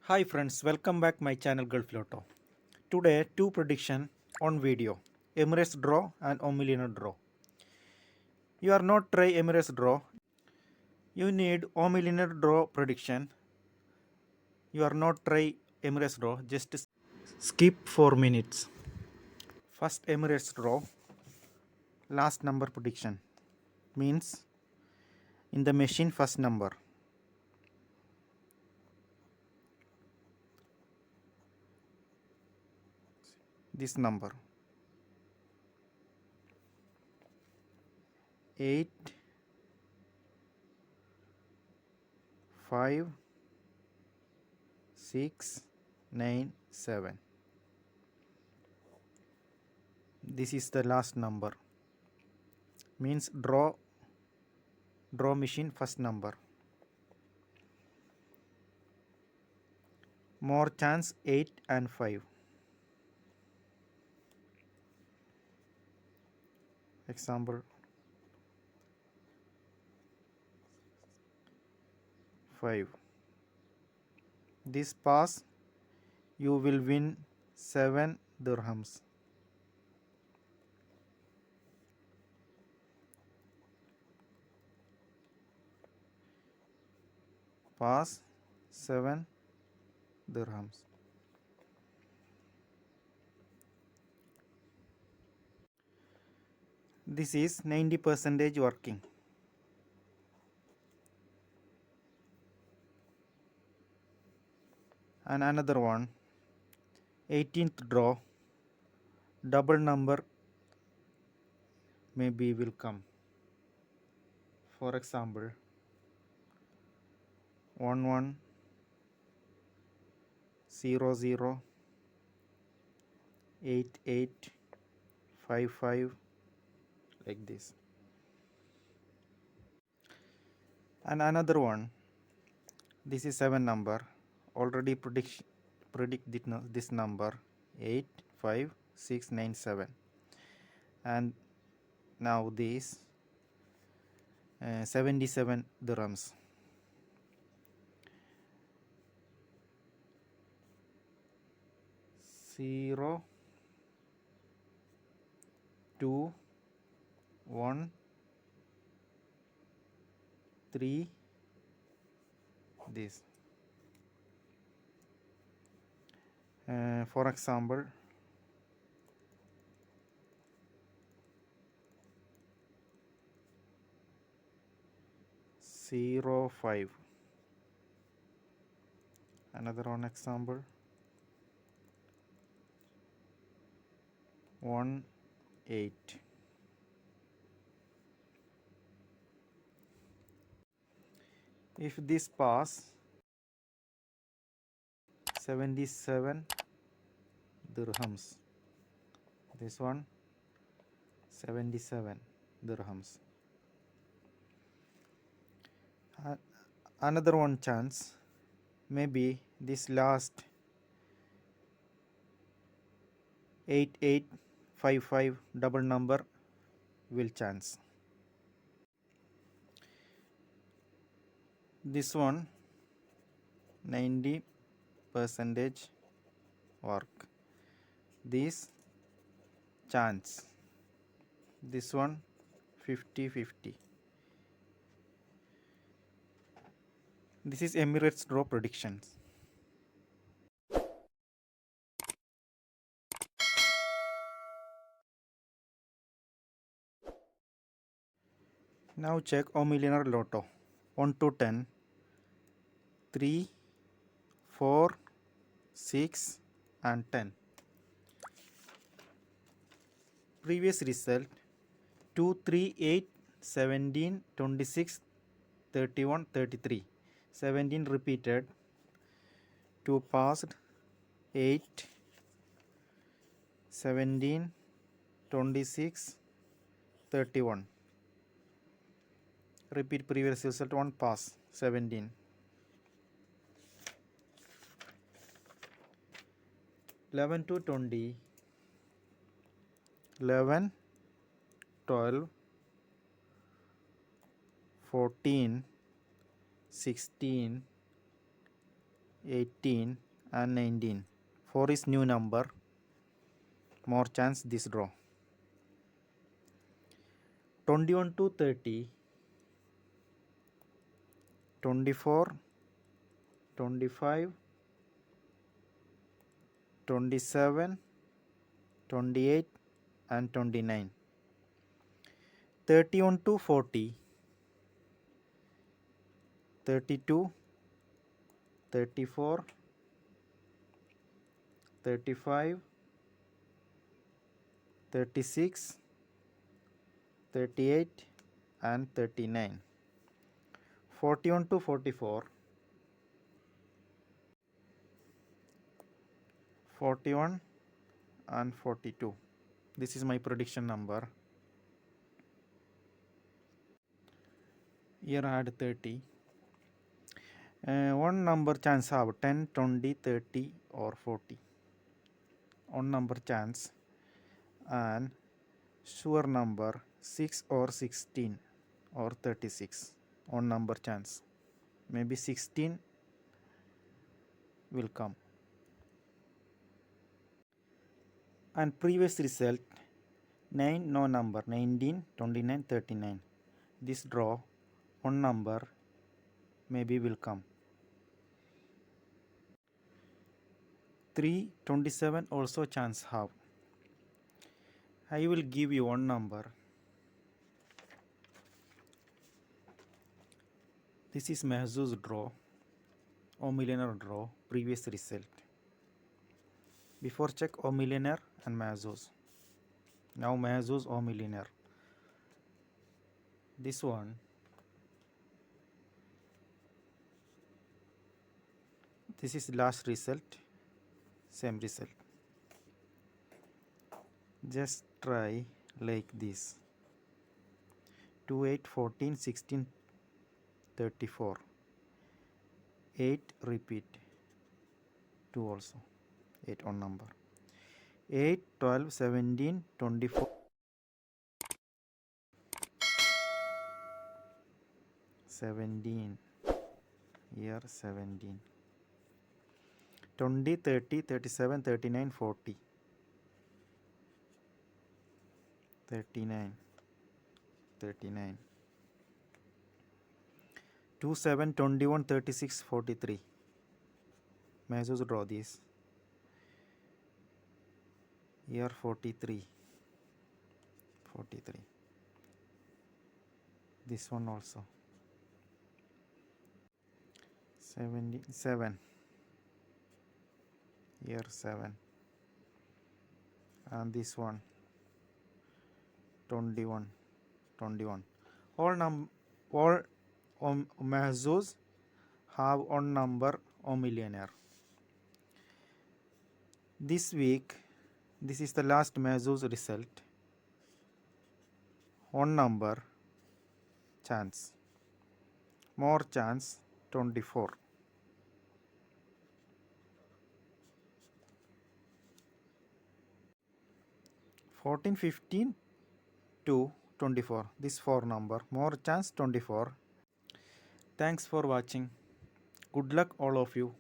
Hi friends, welcome back my channel Gulf Lotto. Today two prediction on video, Emirates draw and Omillionaire draw. You are not try Emirates draw. You need Omillionaire draw prediction. You are not try Emirates draw. Just skip 4 minutes. First Emirates draw. Last number prediction means in the machine first number. This number 8 5 6 9 7. This is the last number. Means draw machine first number. Morechance 8 and 5. Example 5. This pass you will win 7 dirhams. Pass 7 dirhams. This is 90% working. And another one, 18th draw, double number maybe will come. For example, 1 1 0 0 8 8 5 5, like this. And another one, this is 7 number, already predict this number 8 5 6 9 7. And now this 77 dirhams. Zero 2 1 3, this. For example, 0 5. Another one example, 1 8. If this pass 77 dirhams, this one 77 dirhams. Another one chance, maybe this last 8855 double number will chance. This one 90% work. This chance. This one 50-50. This is Emirates draw predictions. Now check Omillionaire Lotto 1 to 10, 3, 4, 6 and 10. Previous result 2, 3, 8, 17, 26, 31, 33. 17 repeated, 2 passed, 8, 17, 26, 31. Repeat previous result, 1 pass, 17. 11 to 20, 11, 12, 14, 16, 18 and 19. 4 is new number. More chance this draw. 21 to 30. 24, 25, 27, 28 and 29. 31 to 40. 32, 34, 35, 36, 38 and 39. 41 to 44. 41 and 42. This is my prediction number. Here I add 30. One number chance have 10, 20, 30 or 40. One number chance, and sure number 6 or 16 or 36. One number chance. Maybe 16 will come. And previous result 9 no number, 19, 29, 39. This draw one number maybe will come. 3, 27 also chance have. I will give you one number. This is mahzooz draw, Omillionaire draw, previous result. Before check Omillionaire and mahzooz. Now mahzooz Omillionaire. This one. This is last result. Same result. Just try like this. 2, 8, 14, 16, 34. 8 repeat. 2 also. 8 on number. 8, 12, 17, 24. 17. Here 17. 20, 30, 37, 39, 40. 39. 39. 2, 7, 21, 36, 43. Mahzooz draw this. Here 43. 43. This one also. 77. Here 7. And this one 21. 21. All mahzooz have one number Omillionaire. This week, this is the last mahzooz result. One number chance. More chance 24. 14, 15 to 24. This 4 number. More chance 24. Thanks for watching. Good luck all of you.